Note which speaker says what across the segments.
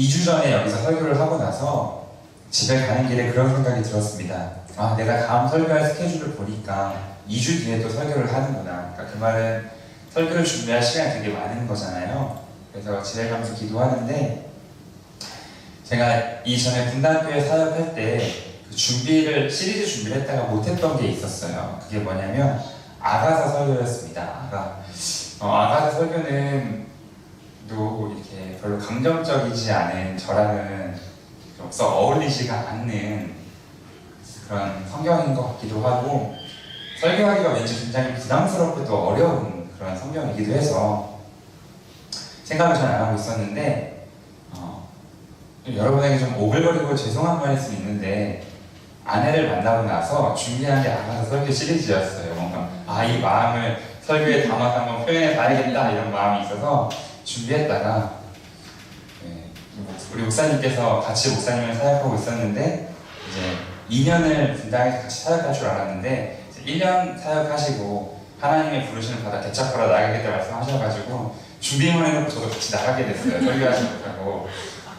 Speaker 1: 2주 전에 여기서 설교를 하고 나서 집에 가는 길에 그런 생각이 들었습니다. 아, 내가 다음 설교할 스케줄을 보니까 2주 뒤에 또 설교를 하는구나. 그러니까 그 말은 설교를 준비할 시간이 되게 많은 거잖아요. 그래서 집에 가면서 기도하는데, 제가 이전에 분당교회 사역할 때 그 시리즈 준비를 했다가 못했던 게 있었어요. 그게 뭐냐면 아가사 설교였습니다. 아가사 설교는 또 이렇게 별로 감정적이지 않은, 저랑은 좀 어울리지가 않는 그런 성경인 것 같기도 하고, 설교하기가 왠지 굉장히 부담스럽고 또 어려운 그런 성경이기도 해서 생각을 잘 안 하고 있었는데, 여러분에게 좀 오글거리고 죄송한 말일 수 있는데, 아내를 만나고 나서 준비한 게 아가사 설교 시리즈였어요. 뭔가 이 마음을 설교에 담아서 한번 표현해 봐야겠다 이런 마음이 있어서 준비했다가, 우리 목사님께서 같이 목사님을 사역하고 있었는데, 이제 2년을 분당에서 같이 사역할 줄 알았는데 1년 사역하시고 하나님의 부르심을 받아 개척하러 나가겠다 말씀하셔가지고 준비만 해놓고 저도 같이 나가게 됐어요. 설교하지 못하고.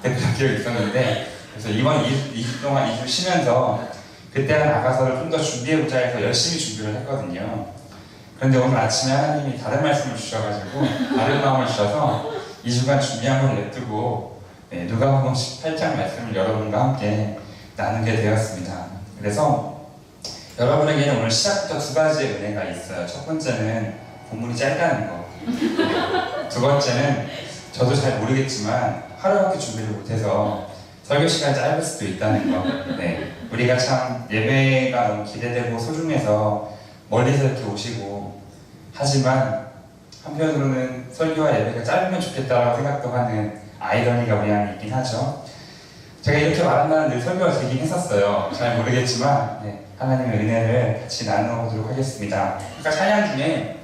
Speaker 1: 그때 그런 기억이 있었는데, 그래서 이번 2주 동안 2주 쉬면서 그때 한 아가서를 좀 더 준비해보자 해서 열심히 준비를 했거든요. 그런데 오늘 아침에 하나님이 다른 말씀을 주셔가지고 다른 마음을 주셔서 2주간 준비한 걸 냅두고 누가복음 18장 말씀을 여러분과 함께 나누게 되었습니다. 그래서 여러분에게는 오늘 시작부터 두 가지의 은혜가 있어요. 첫 번째는 본문이 짧다는 거. 두 번째는 저도 잘 모르겠지만 하루밖에 준비를 못해서 설교 시간이 짧을 수도 있다는 거. 우리가 참 예배가 너무 기대되고 소중해서 멀리서 이렇게 오시고, 하지만 한편으로는 설교와 예배가 짧으면 좋겠다라고 생각도 하는 아이러니가 우리 안에 있긴 하죠. 제가 이렇게 말한다는 늘 설교가 되긴 했었어요. 잘 모르겠지만 하나님의 은혜를 같이 나눠보도록 하겠습니다. 그러니까 찬양 중에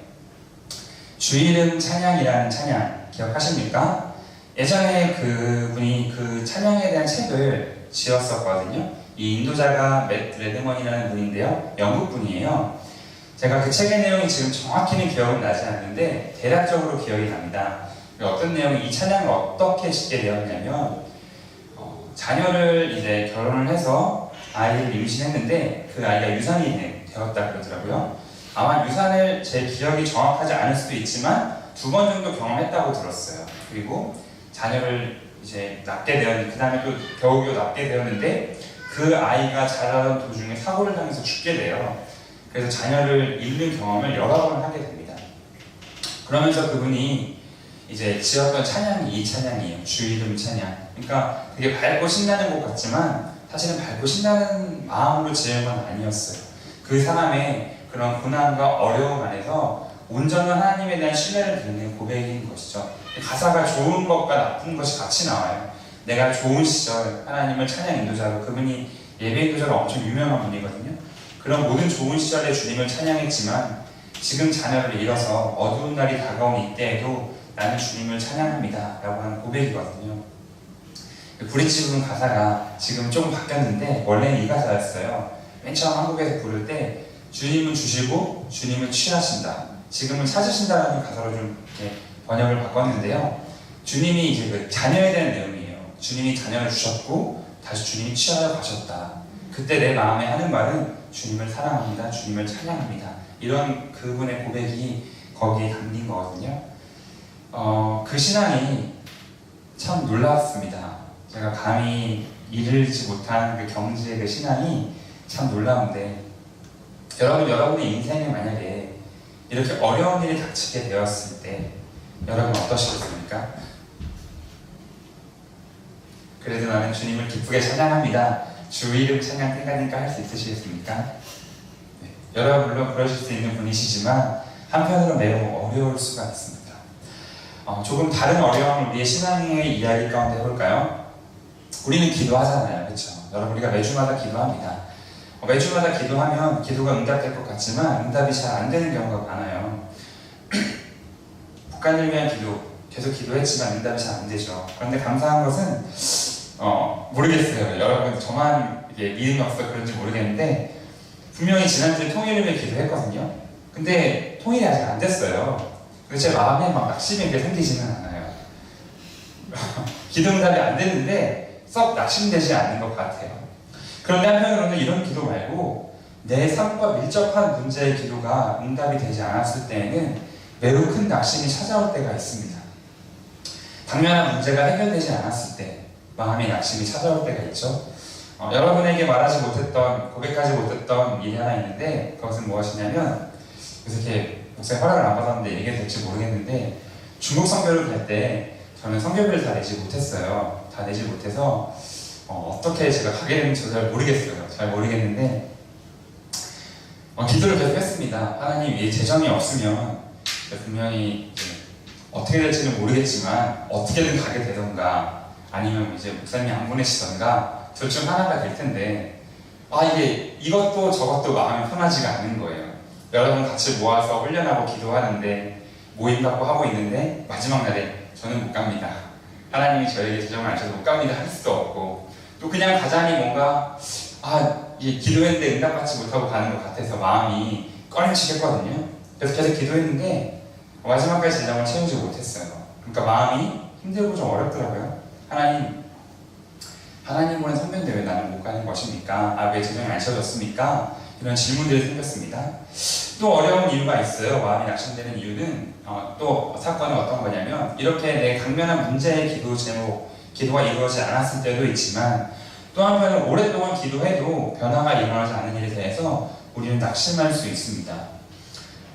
Speaker 1: 주이름 찬양이라는 찬양 기억하십니까? 예전에 그분이 그 찬양에 대한 책을 지었었거든요. 이 인도자가 맷 레드먼이라는 분인데요, 영국 분이에요. 제가 그 책의 내용이 지금 정확히는 기억은 나지 않는데 대략적으로 기억이 납니다. 어떤 내용이, 이 찬양을 어떻게 짓게 되었냐면, 자녀를 이제 결혼을 해서 아이를 임신했는데 그 아이가 유산이 되었다 그러더라고요. 아마 유산을 제 기억이 정확하지 않을 수도 있지만 2번 정도 경험했다고 들었어요. 그리고 자녀를 이제 낳게 되었는데, 그 다음에 또 겨우겨우 낳게 되었는데 그 아이가 자라던 도중에 사고를 당해서 죽게 돼요. 그래서 자녀를 잃는 경험을 여러 번 하게 됩니다. 그러면서 그분이 이제 지었던 찬양이 이 찬양이에요. 주 이름 찬양. 그러니까 되게 밝고 신나는 곡 같지만 사실은 밝고 신나는 마음으로 지은 건 아니었어요. 그 사람의 그런 고난과 어려움 안에서 온전한 하나님에 대한 신뢰를 드리는 고백인 것이죠. 가사가 좋은 것과 나쁜 것이 같이 나와요. 내가 좋은 시절 하나님을 찬양 인도자로, 그분이 예배 인도자로 엄청 유명한 분이거든요. 그런 모든 좋은 시절에 주님을 찬양했지만 지금 자녀를 잃어서 어두운 날이 다가온 이때에도 나는 주님을 찬양합니다 라고 하는 고백이거든요. 브릿지 부분 가사가 지금 조금 바뀌었는데 원래는 이 가사였어요. 맨 처음 한국에서 부를 때 주님은 주시고 주님은 취하신다, 지금은 찾으신다라는 가사로 좀 이렇게 번역을 바꿨는데요. 주님이 이제 그 자녀에 대한 내용이에요. 주님이 자녀를 주셨고 다시 주님이 취하러 가셨다. 그때 내 마음에 하는 말은 주님을 사랑합니다, 주님을 찬양합니다. 이런 그분의 고백이 거기에 담긴 거거든요. 그 신앙이 참 놀랍습니다. 제가 감히 이르지 못한 그 경지의 그 신앙이 참 놀라운데, 여러분의 인생에 만약에 이렇게 어려운 일이 닥치게 되었을 때 여러분 어떠시겠습니까? 그래도 나는 주님을 기쁘게 찬양합니다, 주 이름 찬양 생각니까 할 수 있으시겠습니까? 여러분 물론 그러실 수 있는 분이시지만 한편으로 매우 어려울 수가 있습니다. 조금 다른 어려움을 우리의 신앙의 이야기 가운데 해볼까요? 우리는 기도하잖아요, 그렇죠? 여러분, 우리가 매주마다 기도합니다. 매주마다 기도하면 기도가 응답될 것 같지만 응답이 잘 안 되는 경우가 많아요. 북한을 위한 기도 계속 기도했지만 응답이 잘 안 되죠. 그런데 감사한 것은 모르겠어요. 여러분 저만 이게 믿음이 없어서 그런지 모르겠는데 분명히 지난주에 통일을 위해 기도했거든요. 근데 통일이 아직 안 됐어요. 근데 제 마음에 막 낙심이 이렇게 생기지는 않아요. 기도 응답이 안 됐는데 썩 낙심되지 않는 것 같아요. 그런데 한편으로는 이런 기도 말고 내 삶과 밀접한 문제의 기도가 응답이 되지 않았을 때에는 매우 큰 낙심이 찾아올 때가 있습니다. 당면한 문제가 해결되지 않았을 때 마음의 낙심이 찾아올 때가 있죠. 여러분에게 말하지 못했던, 고백하지 못했던 일이 하나 있는데 그것은 무엇이냐면, 그래서 이렇게 목사님 허락을 안 받았는데 얘기가 될지 모르겠는데, 중국 선교를 갈 때 저는 선교비를 다 내지 못했어요. 다 내지 못해서 어떻게 제가 가게 되는지 잘 모르겠어요. 잘 모르겠는데 기도를 계속 했습니다. 하나님, 이 재정이 없으면 분명히 어떻게 될지는 모르겠지만 어떻게든 가게 되던가 아니면 이제 목사님이 안 보내시던가 둘 중 하나가 될 텐데, 이것도 저것도 마음이 편하지가 않은 거예요. 여러분 같이 모아서 훈련하고 기도하는데 모임 갖고 하고 있는데 마지막 날에 저는 못 갑니다. 하나님이 저에게 재정을 안 주셔서 못 갑니다 할 수도 없고, 또 그냥 가자니 뭔가 기도했는데 응답받지 못하고 가는 것 같아서 마음이 꺼내지겠거든요. 그래서 계속 기도했는데 마지막까지 재정을 채우지 못했어요. 그러니까 마음이 힘들고 좀 어렵더라고요. 하나님은 선배인데 왜 나는 못 가는 것입니까? 왜 재정이 안 채워졌습니까? 이런 질문들이 생겼습니다. 또 어려운 이유가 있어요. 마음이 낙심되는 이유는 또 사건은 어떤 거냐면, 이렇게 내 강면한 문제의 기도 제목, 기도가 이루어지지 않았을 때도 있지만, 또 한편은 오랫동안 기도해도 변화가 일어나지 않는 일에 대해서 우리는 낙심할 수 있습니다.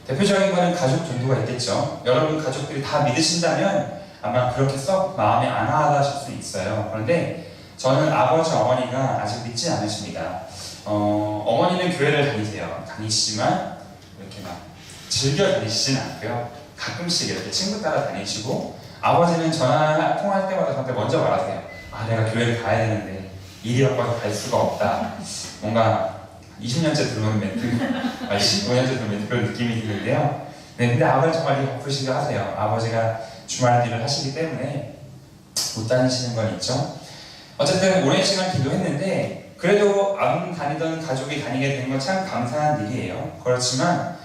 Speaker 1: 대표적인 거는 가족 전도가 있겠죠. 여러분 가족들이 다 믿으신다면 아마 그렇게 썩 마음에 안 와닿으실 수 있어요. 그런데 저는 아버지, 어머니가 아직 믿지 않으십니다. 어머니는 교회를 다니시지만 이렇게 막 즐겨 다니시진 않고요. 가끔씩 이렇게 친구 따라 다니시고, 아버지는 전화 통화할 때마다 저한테 먼저 말하세요. 내가 교회를 가야 되는데 일이 바빠서 갈 수가 없다. 뭔가 20년째 들어오는 멘트, 15년째 들어오는 멘트, 그런 느낌이 드는데요. 근데 아버지는 정말 바쁘시게 하세요. 아버지가 주말 일을 하시기 때문에 못 다니시는 건 있죠. 어쨌든 오랜 시간 기도했는데 그래도 안 다니던 가족이 다니게 된 건 참 감사한 일이에요. 그렇지만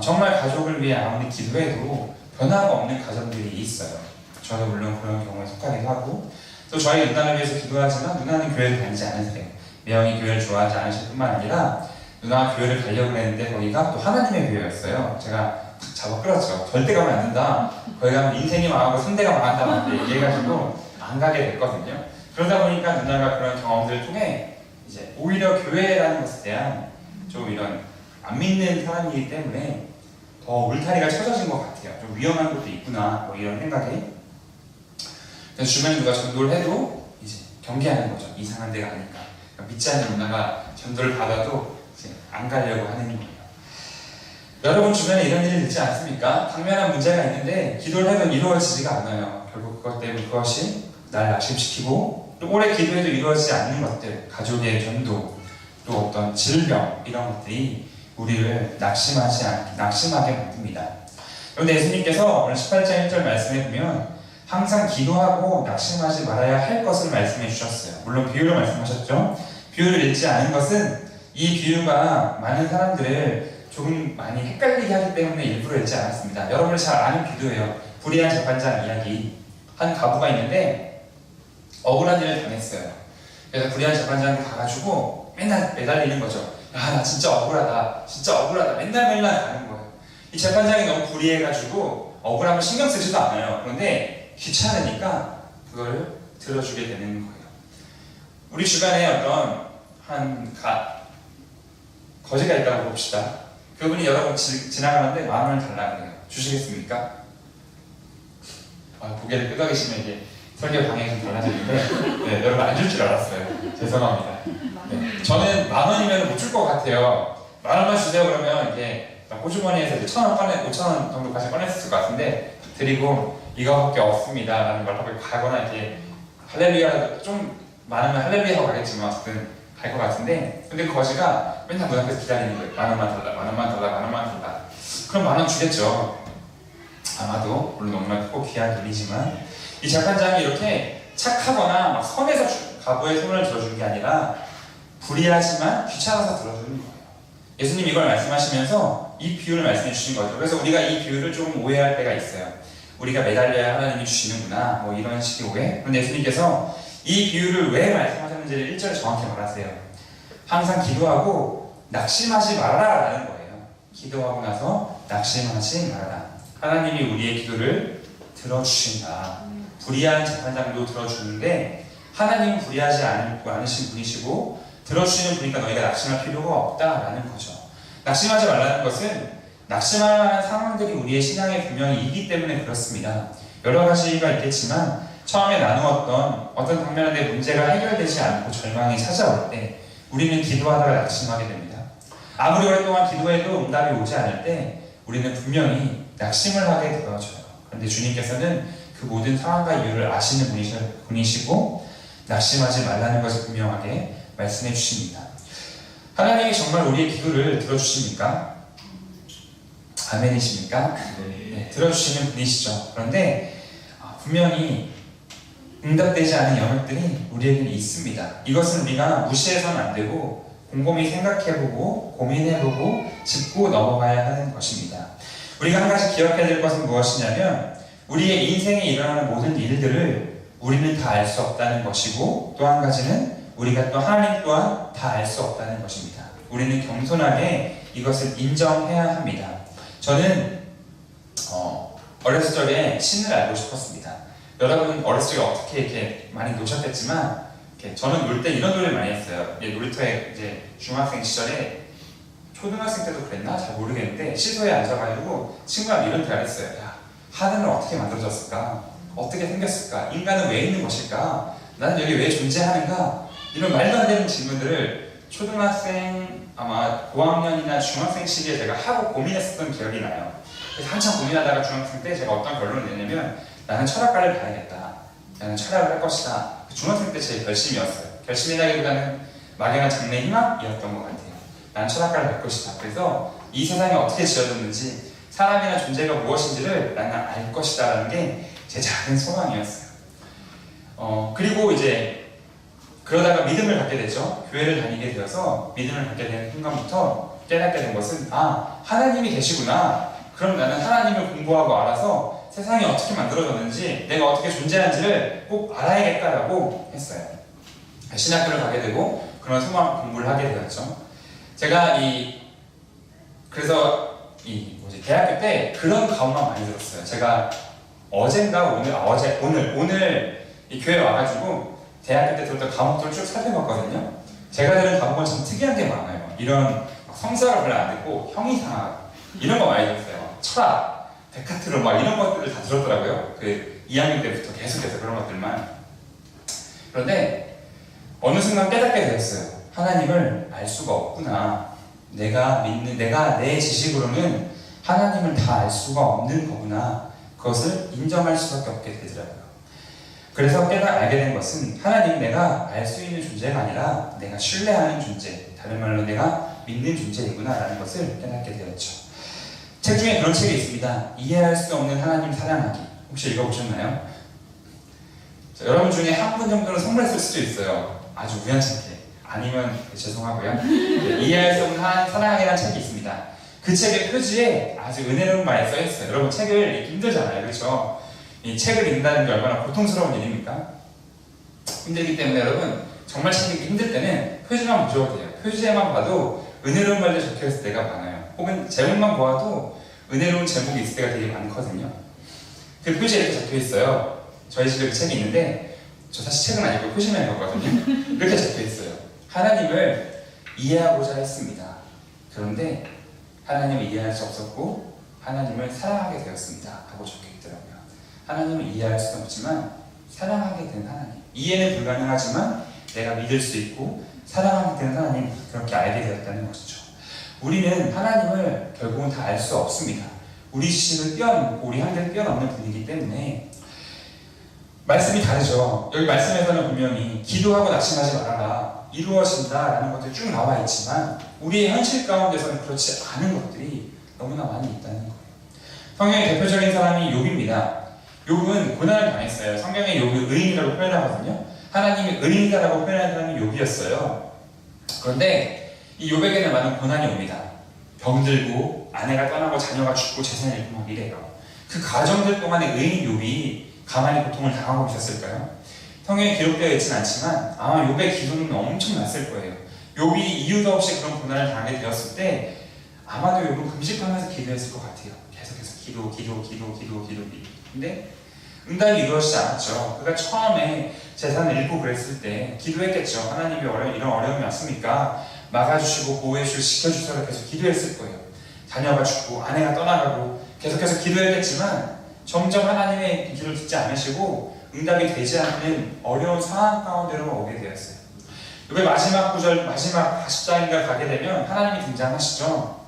Speaker 1: 정말 가족을 위해 아무리 기도해도 변화가 없는 가정들이 있어요. 저도 물론 그런 경우에 속하기도 하고, 또 저희 누나를 위해서 기도하지만 누나는 교회를 다니지 않으세요. 매형이 교회를 좋아하지 않으실 뿐만 아니라 누나가 교회를 가려고 했는데 거기가 또 하나님의 교회였어요. 제가 잡아 끌었죠. 절대 가면 안 된다. 거기 가면 인생이 망하고 상대가 망한다 고 얘기해가지고 안 가게 됐거든요. 그러다 보니까 누나가 그런 경험들을 통해 이제 오히려 교회라는 것에 대한 좀 이런 안 믿는 사람이기 때문에 더 울타리가 쳐져진 것 같아요. 좀 위험한 것도 있구나, 이런 생각이. 그래서 주변에 누가 전도를 해도 이제 경계하는 거죠. 이상한 데가 아니까. 그러니까 믿지 않는 누나가 전도를 받아도 이제 안 가려고 하는 거예요. 여러분 주변에 이런 일이 있지 않습니까? 당면한 문제가 있는데 기도를 해도 이루어지지가 않아요. 결국 그것 때문에 그것이 날 낙심시키고, 또 오래 기도해도 이루어지지 않는 것들, 가족의 전도, 또 어떤 질병, 이런 것들이 우리를 낙심하게 만듭니다. 그런데 예수님께서 오늘 18장 1절 말씀에 보면 항상 기도하고 낙심하지 말아야 할 것을 말씀해 주셨어요. 물론 비유를 말씀하셨죠. 비유를 읽지 않은 것은 이 비유가 많은 사람들을 조금 많이 헷갈리게 하기 때문에 일부러 읽지 않았습니다. 여러분이 잘 아는 비유예요. 불의한 재판장 이야기. 한 가부가 있는데 억울한 일을 당했어요. 그래서 불의한 재판장이 가가지고 맨날 매달리는 거죠. 나 진짜 억울하다. 진짜 억울하다. 맨날 가는 거예요. 이 재판장이 너무 불의해가지고 억울함을 신경 쓰지도 않아요. 그런데 귀찮으니까 그걸 들어주게 되는 거예요. 우리 주변에 어떤 거지가 있다고 봅시다. 그분이 여러분 지나가는데 10,000원을 달라고 해요. 주시겠습니까? 고개를 끄덕이시면 이게 설교 방향이 좀 달라지는데, 네, 여러분 안 줄 줄 알았어요. 죄송합니다. 네, 저는 10,000원이면 못 줄 것 같아요. 10,000원만 주세요 그러면 이게 호주머니에서 1,000원 5,000원 정도까지 꺼냈을 것 같은데, 드리고 이거밖에 없습니다 라는 걸 하고 가거나 이렇게 할렐루야, 좀 많으면 할렐루야 하고 가겠지만 어쨌든 갈 것 같은데, 근데 그 거지가 맨날 문 앞에서 기다리는 거예요. 10,000원만 달라, 10,000원 달라, 10,000원 달라. 그럼 10,000원 주겠죠. 아마도 물론 너무나 크고 귀한 돈이지만, 이 재판장이 이렇게 착하거나 막 선해서 가부의 손을 들어주는 게 아니라 불의하지만 귀찮아서 들어주는 거예요. 예수님 이걸 말씀하시면서 이 비유를 말씀해 주신 거죠. 그래서 우리가 이 비유를 좀 오해할 때가 있어요. 우리가 매달려야 하나님이 주시는구나, 뭐 이런 식의 오해. 그런데 예수님께서 이 비유를 왜 말씀하셨는지를 1절에 정확히 말하세요. 항상 기도하고 낙심하지 말아라 라는 거예요. 기도하고 나서 낙심하지 말아라. 하나님이 우리의 기도를 들어주신다. 불의한 재판장도 들어주는데 하나님은 불의하지 않으신 분이시고 들어주시는 분이니까 너희가 낙심할 필요가 없다라는 거죠. 낙심하지 말라는 것은 낙심할 만한 상황들이 우리의 신앙에 분명히 있기 때문에 그렇습니다. 여러 가지가 있겠지만 처음에 나누었던 어떤 방면의 문제가 해결되지 않고 절망이 찾아올 때 우리는 기도하다가 낙심하게 됩니다. 아무리 오랫동안 기도해도 응답이 오지 않을 때 우리는 분명히 낙심을 하게 되어져요. 그런데 주님께서는 그 모든 상황과 이유를 아시는 분이시고 낙심하지 말라는 것을 분명하게 말씀해 주십니다. 하나님이 정말 우리의 기도를 들어주십니까? 아멘이십니까? 네, 들어주시는 분이시죠. 그런데 분명히 응답되지 않은 영역들이 우리에게는 있습니다. 이것은 우리가 무시해서는 안 되고 곰곰이 생각해보고 고민해보고 짚고 넘어가야 하는 것입니다. 우리가 한 가지 기억해야 될 것은 무엇이냐면 우리의 인생에 일어나는 모든 일들을 우리는 다 알 수 없다는 것이고 또 한 가지는 우리가 또 하나님 또한 다 알 수 없다는 것입니다. 우리는 겸손하게 이것을 인정해야 합니다. 저는 어렸을 적에 신을 알고 싶었습니다. 여러분 어렸을 적에 어떻게 이렇게 많이 노셨겠지만 저는 놀 때 이런 놀이를 많이 했어요. 놀이터에 이제 중학생 시절에 초등학생 때도 그랬나? 잘 모르겠는데 시소에 앉아가지고 친구랑 이런 대화를 했어요. 야, 하늘은 어떻게 만들어졌을까? 어떻게 생겼을까? 인간은 왜 있는 것일까? 나는 여기 왜 존재하는가? 이런 말도 안 되는 질문들을 초등학생 아마 고학년이나 중학생 시기에 제가 하고 고민했었던 기억이 나요. 그래서 한참 고민하다가 중학생 때 제가 어떤 결론을 내냐면 나는 철학과를 가야겠다. 나는 철학을 할 것이다. 중학생 때 제 결심이었어요. 결심이라기보다는 막연한 장래 희망이었던 것 같아요. 나는 철학과를 갈 것이다. 그래서 이 세상이 어떻게 지어졌는지 사람이나 존재가 무엇인지를 나는 알 것이다 라는 게 제 작은 소망이었어요. 그리고 이제 그러다가 믿음을 갖게 되죠. 교회를 다니게 되어서 믿음을 갖게 되는 순간부터 깨닫게 된 것은 하나님이 계시구나. 그럼 나는 하나님을 공부하고 알아서 세상이 어떻게 만들어졌는지 내가 어떻게 존재하는지를 꼭 알아야겠다라고 했어요. 신학교를 가게 되고 그런 소망 공부를 하게 되었죠. 제가 그래서 대학교 때 그런 가험만 많이 들었어요. 제가 오늘 이 교회에 와가지고 대학교 때 들었던 과목들을 쭉 살펴봤거든요. 제가 들은 과목은 참 특이한 게 많아요. 이런 성서를 별로 안 듣고 형이상학 이런 거 많이 들었어요. 철학, 데카트론 막 이런 것들을 다 들었더라고요. 그 2학년 때부터 계속해서 그런 것들만. 그런데 어느 순간 깨닫게 되었어요. 하나님을 알 수가 없구나. 내가 내 지식으로는 하나님을 다 알 수가 없는 거구나. 그것을 인정할 수밖에 없게 되더라고요. 그래서 알게 된 것은 하나님 내가 알 수 있는 존재가 아니라 내가 신뢰하는 존재, 다른 말로 내가 믿는 존재이구나 라는 것을 깨닫게 되었죠. 책 중에 그런 책이 있습니다. 이해할 수 없는 하나님 사랑하기. 혹시 읽어보셨나요? 자, 여러분 중에 한 분 정도는 선물했을 수도 있어요. 아주 우연찮게. 아니면 죄송하고요. 이해할 수 없는 하나님 사랑하기라는 책이 있습니다. 그 책의 표지에 아주 은혜로운 말이 써있어요. 여러분 책을 읽기 힘들잖아요. 그렇죠? 이 책을 읽는다는 게 얼마나 고통스러운 일입니까? 힘들기 때문에 여러분 정말 책 읽기 힘들 때는 표지만 보셔도 돼요. 표지에만 봐도 은혜로운 말들 적혀있을 때가 많아요. 혹은 제목만 보아도 은혜로운 제목이 있을 때가 되게 많거든요. 그 표지에 이렇게 적혀있어요. 저희 집에 그 책이 있는데 저 사실 책은 아니고 표지만 읽었거든요. 이렇게 적혀있어요. 하나님을 이해하고자 했습니다. 그런데 하나님을 이해할 수 없었고 하나님을 사랑하게 되었습니다. 하고 적혀있더라고요. 하나님을 이해할 수는 없지만 사랑하게 된 하나님. 이해는 불가능하지만 내가 믿을 수 있고 사랑하게 된 하나님, 그렇게 알게 되었다는 것이죠. 우리는 하나님을 결국은 다 알 수 없습니다. 우리 지식을 뛰어넘고 우리 한계를 뛰어넘는 분이기 때문에 말씀이 다르죠. 여기 말씀에서는 분명히 기도하고 낙심하지 말아라, 이루어진다라는 것들이 쭉 나와 있지만 우리의 현실 가운데서는 그렇지 않은 것들이 너무나 많이 있다는 거예요. 성경의 대표적인 사람이 욥입니다. 욥은 고난을 당했어요. 성경에 욥을 의인이라고 표현하거든요. 하나님이 의인이다라고 표현하는 사람이 욥이었어요. 그런데 이 욥에게는 많은 고난이 옵니다. 병들고 아내가 떠나고 자녀가 죽고 재산이 잃고 막 이래요. 그 과정들 동안에 의인 욥이 가만히 고통을 당하고 있었을까요? 성경에 기록되어 있지는 않지만 아마 욥의 기도는 엄청났을 거예요. 욥이 이유도 없이 그런 고난을 당하게 되었을 때 아마도 욥은 금식하면서 기도했을 것 같아요. 계속해서 기도. 근데 응답이 이루어지지 않았죠. 그가 처음에 재산을 잃고 그랬을 때 기도했겠죠. 하나님이 이런 어려움이 왔으니까 막아주시고 보호해주시고 지켜주셔서 계속 기도했을 거예요. 자녀가 죽고 아내가 떠나가고 계속해서 기도했겠지만 점점 하나님의 기도를 듣지 않으시고 응답이 되지 않는 어려운 상황 가운데로 오게 되었어요. 욥의 마지막 구절, 마지막 40장인가 가게 되면 하나님이 등장하시죠.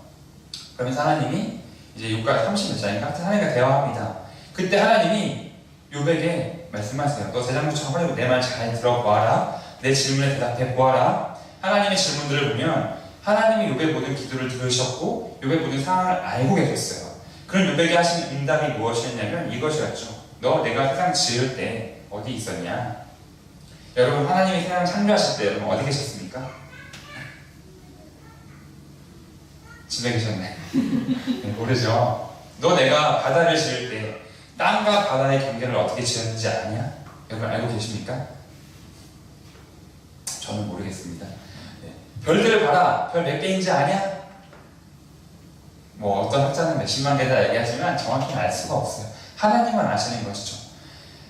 Speaker 1: 그러면서 하나님이 이제 욥과 30몇 장인가 하나님과 대화합니다. 그때 하나님이 욥에게 말씀하세요. 너 재장부처럼 하려고 내 말 잘 들어보아라. 내 질문에 대답해 보아라. 하나님의 질문들을 보면 하나님이 욥의 모든 기도를 들으셨고 욥의 모든 상황을 알고 계셨어요. 그럼 욥에게 하신 응답이 무엇이었냐면 이것이었죠. 너 내가 세상 지을 때 어디 있었냐? 여러분 하나님이 세상 창조하실 때 여러분 어디 계셨습니까? 집에 계셨네. 네, 모르죠. 너 내가 바다를 지을 때 땅과 바다의 경계를 어떻게 지었는지 아냐? 여러분 알고 계십니까? 저는 모르겠습니다. 네. 별들을 봐라. 별 몇 개인지 아냐? 뭐 어떤 학자는 몇십만 개다 얘기하지만 정확히는 알 수가 없어요. 하나님만 아시는 것이죠.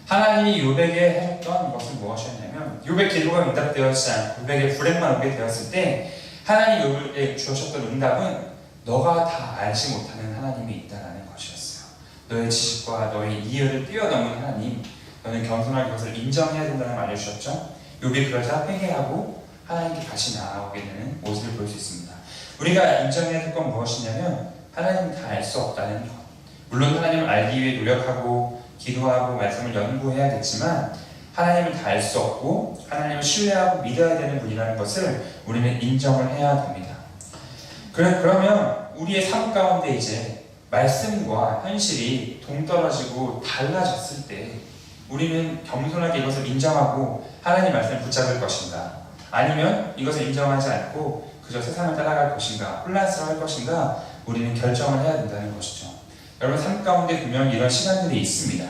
Speaker 1: 하나님이 욥에게 하셨던 것은 무엇이었냐면 욥의 기도가 응답되었지 않고 욥에게 불행만 오게 되었을 때 하나님 욥에게 주셨던 응답은 너가 다 알지 못하는 하나님이 있다는 것이었어요. 너의 지식과 너의 이해를 뛰어넘은 하나님, 너는 겸손하게 그것을 인정해야 된다는 걸 알려주셨죠. 욥이 그러자 회개하고 하나님께 다시 나아오게 되는 모습을 볼 수 있습니다. 우리가 인정해야 될 건 무엇이냐면 하나님은 다 알 수 없다는 것. 물론 하나님을 알기 위해 노력하고 기도하고 말씀을 연구해야겠지만 하나님을 다 알 수 없고 하나님을 신뢰하고 믿어야 되는 분이라는 것을 우리는 인정을 해야 됩니다. 그러면 우리의 삶 가운데 이제 말씀과 현실이 동떨어지고 달라졌을 때 우리는 겸손하게 이것을 인정하고 하나님 말씀을 붙잡을 것인가, 아니면 이것을 인정하지 않고 그저 세상을 따라갈 것인가, 혼란스러울 것인가, 우리는 결정을 해야 된다는 것이죠. 여러분 삶 가운데 분명히 이런 시간들이 있습니다.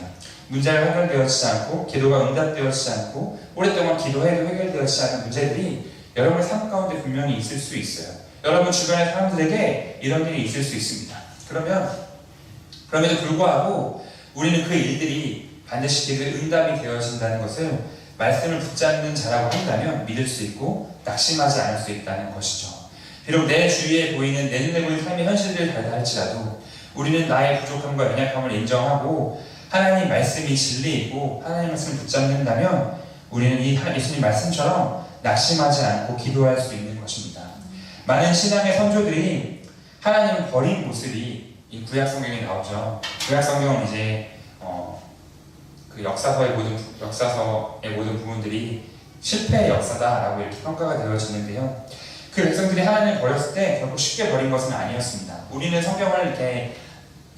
Speaker 1: 문제가 해결되어지지 않고 기도가 응답되어지지 않고 오랫동안 기도해도 해결되어지지 않은 문제들이 여러분의 삶 가운데 분명히 있을 수 있어요. 여러분 주변의 사람들에게 이런 일이 있을 수 있습니다. 그럼에도 불구하고 우리는 그 일들이 반드시 응답이 되어진다는 것을 말씀을 붙잡는 자라고 한다면 믿을 수 있고 낙심하지 않을 수 있다는 것이죠. 비록 내 주위에 보이는 내 눈에 보이는 삶의 현실들을 달다 할지라도 우리는 나의 부족함과 연약함을 인정하고 하나님 말씀이 진리이고 하나님 말씀을 붙잡는다면 우리는 이 예수님 말씀처럼 낙심하지 않고 기도할 수 있는 것입니다. 많은 신앙의 선조들이 하나님을 버린 모습이 이 구약 성경에 나오죠. 구약 성경은 이제 그 역사서의 모든 부분들이 실패의 역사다라고 이렇게 평가가 되어지는데요. 그 백성들이 하나님을 버렸을 때 결국 쉽게 버린 것은 아니었습니다. 우리는 성경을 이렇게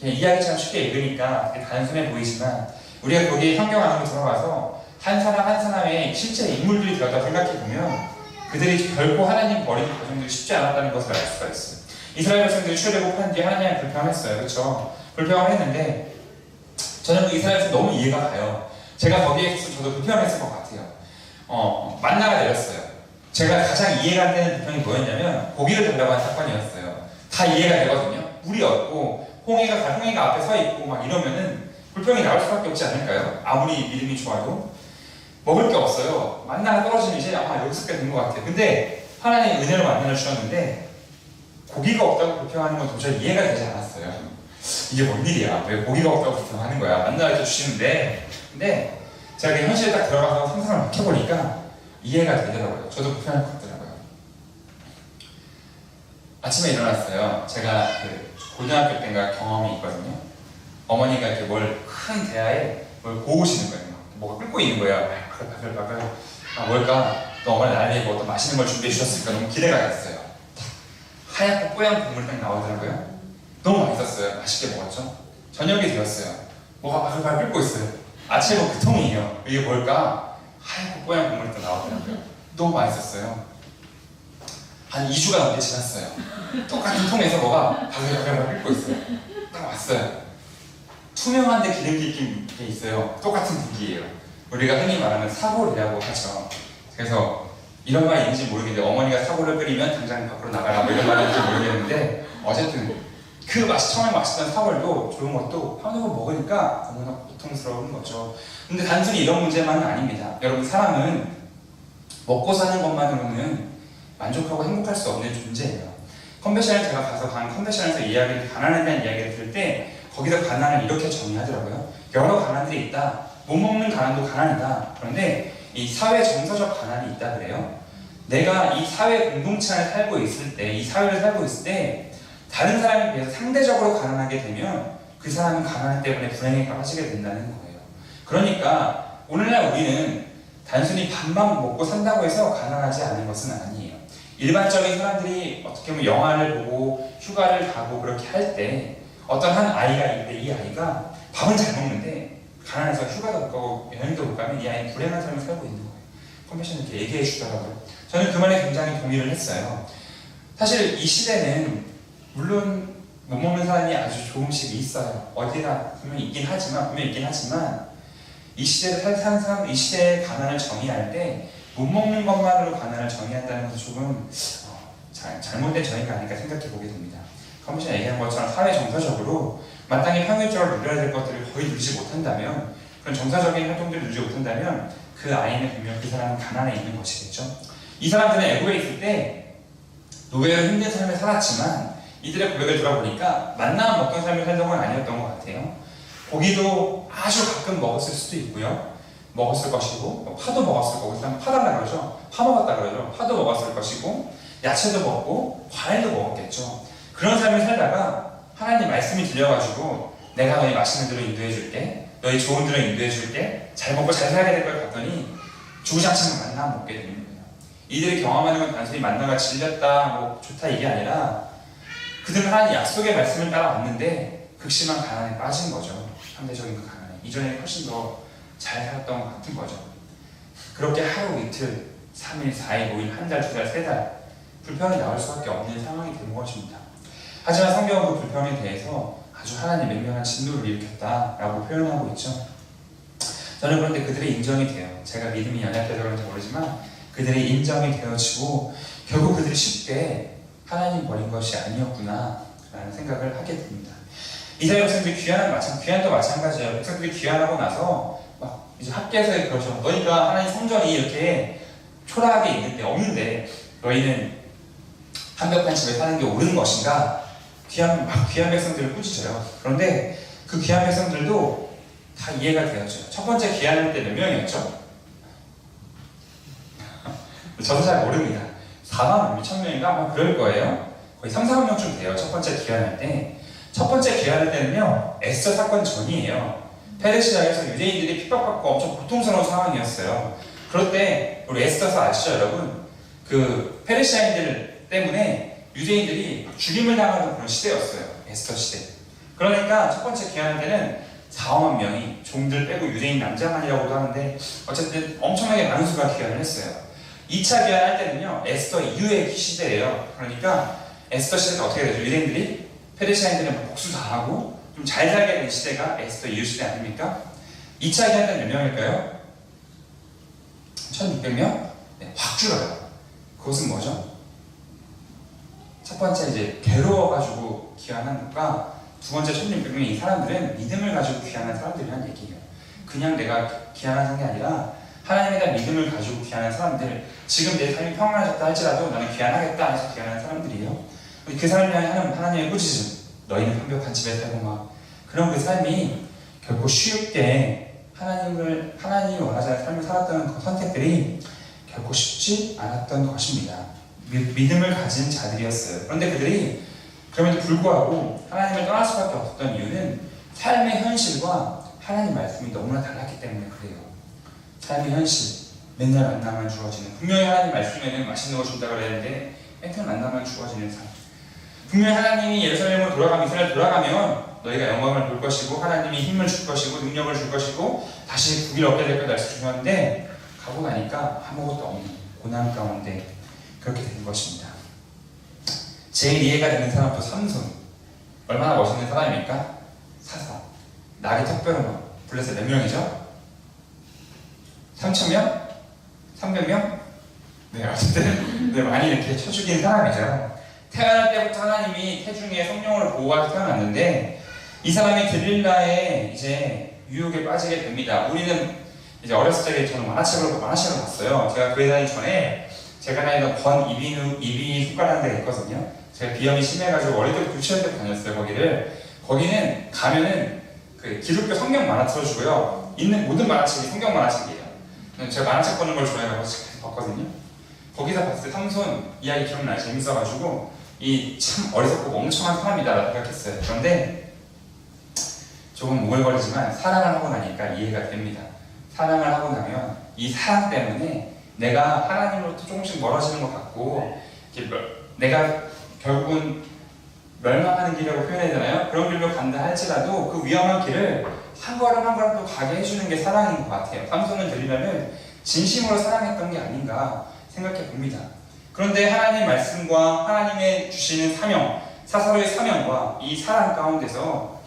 Speaker 1: 그냥 이야기처럼 쉽게 읽으니까 단순해 보이지만 우리가 거기에 성경 안으로 들어가서 한 사람 한 사람의 실제 인물들이 되었다고 생각해보면 그들이 결코 하나님 버리는 과정들이 쉽지 않았다는 것을 알 수가 있어요. 이스라엘 백성들이 출애굽한 뒤에 하나님을 불평했어요. 그렇죠? 불평을 했는데 저는 그 이스라엘 백성 너무 이해가 가요. 제가 거기에 있어서 저도 불평했을 것 같아요. 만나가 내렸어요. 제가 가장 이해가 안 되는 불평이 뭐였냐면 고기를 달라고 한 사건이었어요. 다 이해가 되거든요. 물이 없고 홍해가 앞에 서 있고 막 이러면은 불평이 나올 수밖에 없지 않을까요? 아무리 믿음이 좋아도 먹을 게 없어요. 만나가 떨어지면 이제 아마 여기서까지 된 것 같아요. 근데 하나님의 은혜로 만나를 주셨는데 고기가 없다고 불평하는 건 도저히 이해가 되지 않았어요. 이게 뭔 일이야? 왜 고기가 없다고 불평하는 거야? 만나를 주시는데 근데 제가 그 현실에 딱 들어가서 상상을 막 해보니까 이해가 되더라고요. 저도 불편할 것 같더라고요. 아침에 일어났어요. 제가 그 고등학교 때인가 경험이 있거든요. 어머니가 이렇게 큰 대야에 뭘 고우시는 거예요. 뭐가 끓고 있는 거예요. 바글바글. 뭘까? 또 어머니 날 위해 뭐 어떤 맛있는 걸 준비해 주셨으니까 너무 기대가 됐어요. 하얗고 뽀얀 국물이 딱 나오더라고요. 너무 맛있었어요. 맛있게 먹었죠. 저녁이 되었어요. 뭐가 바글바글 끓고 있어요. 아침에 그 통이에요. 이게 뭘까? 하얗고 뽀얀 국물이 또 나오더라고요. 너무 맛있었어요. 한 2주가 넘게 지났어요. 똑같은 통에서 뭐가 바글바글 끓고 있어요. 딱 왔어요. 투명한데 기름기 낀 게 있어요. 똑같은 무기예요. 우리가 흔히 말하는 사골이라고 하죠. 그래서 이런 말이 있는지 모르겠는데 어머니가 사골을 끓이면 당장 밖으로 나가라 뭐 이런 말이 있는지 모르겠는데 어쨌든 그 처음에 맛있던 사골도 좋은 것도 한두 번 먹으니까 너무나 고통스러운 거죠. 근데 단순히 이런 문제만은 아닙니다. 여러분, 사람은 먹고 사는 것만으로는 만족하고 행복할 수 없는 존재예요. 컨벤션을 제가 가서 컨벤션에서 가난에 대한 이야기를 들을 때 거기서 가난을 이렇게 정의하더라고요. 여러 가난들이 있다. 못 먹는 가난도 가난이다. 그런데 이 사회 정서적 가난이 있다 그래요. 내가 이 사회 공동체 안에 살고 있을 때, 이 사회를 살고 있을 때 다른 사람에 비해서 상대적으로 가난하게 되면 그 사람은 가난 때문에 불행에 빠지게 된다는 거예요. 그러니까 오늘날 우리는 단순히 밥만 먹고 산다고 해서 가난하지 않은 것은 아니에요. 일반적인 사람들이 어떻게 보면 영화를 보고 휴가를 가고 그렇게 할 때 어떤 한 아이가 있는데 이 아이가 밥은 잘 먹는데 가난해서 휴가도 못 가고 여행도 못 가면 이 아이는 불행한 삶을 살고 있는 거예요. 컨벤션이 이렇게 얘기해 주더라고요. 저는 그 말에 굉장히 동의를 했어요. 사실 이 시대는 물론 못 먹는 사람이 아주 조금씩 있어요. 어디나 분명히 있긴 하지만 이 시대를 사는 사람, 이 시대의 가난을 정의할 때 못 먹는 것만으로 가난을 정의한다는 것은 조금 잘못된 정의가 아닐까 생각해 보게 됩니다. 컨벤션 얘기한 것처럼 사회 정서적으로 마땅히 평균적으로 누려야 될 것들을 거의 누리지 못한다면, 그런 정서적인 활동들을 누리지 못한다면 그 아이는 분명 그 사람은 가난에 있는 것이겠죠. 이 사람들은 애국에 있을 때 노예로 힘든 삶을 살았지만 이들의 고백을 들어보니까 만나면 먹던 삶을 살던 건 아니었던 것 같아요. 고기도 아주 가끔 먹었을 수도 있고요. 먹었을 것이고, 파도 먹었을 거고, 일단 파달라 그러죠. 파 먹었다 그러죠. 파도 먹었을 것이고, 야채도 먹고, 과일도 먹었겠죠. 그런 삶을 살다가 하나님 말씀이 들려가지고 내가 너희 맛있는 대로 인도해 줄게, 너희 좋은 대로 인도해 줄게, 잘 먹고 잘 살게 될 걸 봤더니 주구장창 만나 먹게 되는 거예요. 이들이 경험하는 건 단순히 만나가 질렸다, 뭐 좋다 이게 아니라 그들은 하나님 약속의 말씀을 따라왔는데 극심한 가난에 빠진 거죠. 상대적인 그 가난에. 이전에 훨씬 더 잘 살았던 것 같은 거죠. 그렇게 하루 이틀, 3일, 4일, 5일, 한 달, 두 달, 세 달 불평이 나올 수밖에 없는 상황이 된 것입니다. 하지만 성경은 그 불평에 대해서 아주 하나님 맹렬한 진노를 일으켰다라고 표현하고 있죠. 저는 그런데 그들의 인정이 돼요. 제가 믿음이 연약해서 그런지 모르지만 그들의 인정이 되어지고 결국 그들이 쉽게 하나님 버린 것이 아니었구나 라는 생각을 하게 됩니다. 이스라엘 백성들이 귀환도 마찬가지예요. 백성들이 귀환하고 나서 막 이제 학계에서 그러죠. 너희가 하나님 성전이 이렇게 초라하게 있는데 없는데 너희는 한벽한 집에 사는 게 옳은 것인가? 귀한 백성들을 꾸짖어요. 그런데 그 귀한 백성들도 다 이해가 되었죠. 첫 번째 귀환할 때 몇 명이었죠? 저도 잘 모릅니다. 4만 몇천 명인가? 아마 그럴 거예요. 거의 3, 4만 명쯤 돼요. 첫 번째 귀환할 때. 첫 번째 귀환할 때는요, 에스더 사건 전이에요. 페르시아에서 유대인들이 핍박받고 엄청 고통스러운 상황이었어요. 그럴 때 우리 에스더서 아시죠, 여러분? 그 페르시아인들 때문에 유대인들이 죽임을 당하는 그런 시대였어요. 에스더 시대. 그러니까 첫 번째 귀환할 때는 4, 5만 명이 종들 빼고 유대인 남자만이라고도 하는데 어쨌든 엄청나게 많은 수가 귀환을 했어요. 2차 귀환할 때는요, 에스더 이후의 시대예요. 그러니까 에스더 시대가 어떻게 되죠? 유대인들이 페르시아인들은 복수 다 하고 좀 잘 살게 된 시대가 에스더 이후 시대 아닙니까? 2차 귀환 때는 몇 명일까요? 1600명? 네, 확 줄어요. 그것은 뭐죠? 첫 번째 이제 괴로워가지고 귀환한 것과 두 번째 1600명의 이 사람들은 믿음을 가지고 귀환한 사람들이란 얘기예요. 그냥 내가 귀환한 게 아니라 하나님에 대한 믿음을 가지고 귀환한 사람들, 지금 내 삶이 평안해졌다 할지라도 나는 귀환하겠다 해서 귀환한 사람들이에요. 그 삶을 향해 하나님의 꾸짖음, 너희는 완벽한 집에 살고 막 그런 그 삶이 결코 쉽게 하나님을 원하지 않는 삶을 살았던 그 선택들이 결코 쉽지 않았던 것입니다. 믿음을 가진 자들이었어요. 그런데 그들이 그럼에도 불구하고 하나님을 떠날 수밖에 없었던 이유는 삶의 현실과 하나님 말씀이 너무나 달랐기 때문에 그래요. 삶의 현실, 맨날 만나면 주어지는, 분명히 하나님 말씀에는 맛있는 거 준다고 그랬는데 맨날 만나면 주어지는 삶. 분명히 하나님이 예루살렘으로 이스라엘 돌아가면 너희가 영광을 볼 것이고 하나님이 힘을 줄 것이고 능력을 줄 것이고 다시 부귀를 얻게 될 것을 주셨는데 가고 나니까 아무것도 없는 고난 가운데 그렇게 된 것입니다. 제일 이해가 되는 사람도 삼손. 얼마나 멋있는 사람입니까? 사사. 나귀 턱뼈로 불렸을 몇 명이죠? 3,000명? 300명? 네, 어쨌든 네, 많이 이렇게 쳐 죽인 사람이죠. 태어날 때부터 하나님이 태중에 성령으로 보호하고 태어났는데 이 사람이 들릴라에 이제 유혹에 빠지게 됩니다. 우리는 이제 어렸을 적에 저는 만화책으로 봤어요. 제가 교회 다니기 전에 제가 다니던 권 이비 숟가락하는 데가 있거든요. 제가 비염이 심해가지고 어릴 때부터 유치원 때 다녔어요. 거기는 가면은 그 기독교 성경 만화 틀어주고요. 있는 모든 만화책이 성경 만화책이에요. 제가 만화책 보는 걸 좋아해가지고 봤거든요. 거기서 봤을 때 삼손 이야기 기억나요? 재밌어가지고 이 참 어리석고 멍청한 사람이다라고 생각했어요. 그런데 조금 오글거리지만 사랑을 하고 나니까 이해가 됩니다. 사랑을 하고 나면 이 사랑 때문에 내가 하나님으로부터 조금씩 멀어지는 것 같고 내가 결국은 멸망하는 길이라고 표현해야 되나요? 그런 길로 간다 할지라도 그 위험한 길을 한 걸음 한 걸음 또 가게 해주는 게 사랑인 것 같아요. 삼손을 들으려면 진심으로 사랑했던 게 아닌가 생각해 봅니다. 그런데 하나님 말씀과 하나님의 주시는 사명, 사사로의 사명과 이 사랑 가운데서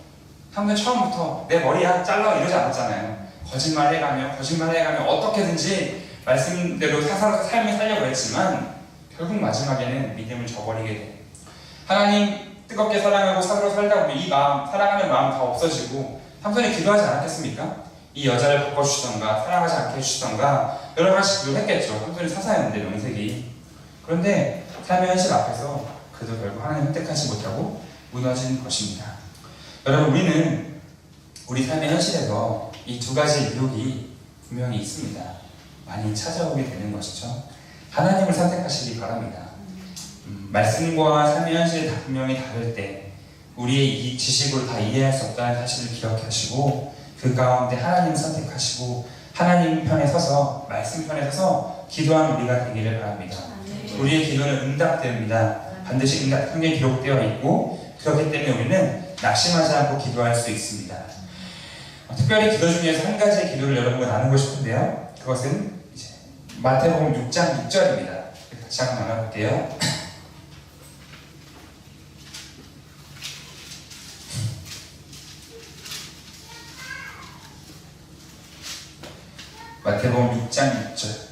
Speaker 1: 삼손 처음부터 내 머리야 잘라 이러지 않았잖아요. 거짓말해가며 어떻게든지 말씀대로 사사로서 삶을 살려고 했지만 결국 마지막에는 믿음을 저버리게 돼요. 하나님 뜨겁게 사랑하고 사사로 살다 보면 이 마음, 사랑하는 마음 다 없어지고 삼손이 기도하지 않았겠습니까? 이 여자를 바꿔주시던가 사랑하지 않게 해주시던가 여러 가지 기도했겠죠. 삼손이 사사였는데 명색이. 그런데 삶의 현실 앞에서 그도 결국 하나님 선택하지 못하고 무너진 것입니다. 여러분, 우리 삶의 현실에서 이 두 가지 유혹이 분명히 있습니다. 많이 찾아오게 되는 것이죠. 하나님을 선택하시기 바랍니다. 말씀과 삶의 현실이 다 분명히 다를 때 우리의 이 지식으로 다 이해할 수 없다는 사실을 기억하시고 그 가운데 하나님을 선택하시고 하나님 편에 서서 말씀 편에 서서 기도하는 우리가 되기를 바랍니다. 우리의 기도는 응답됩니다. 반드시 응답 성경에 기록되어 있고 그렇기 때문에 우리는 낙심하지 않고 기도할 수 있습니다. 특별히 기도 중에서 한 가지의 기도를 여러분과 나누고 싶은데요. 그것은 이제 마태복음 6장 6절입니다. 같이 한번 나눠볼게요. 마태복음 6장 6절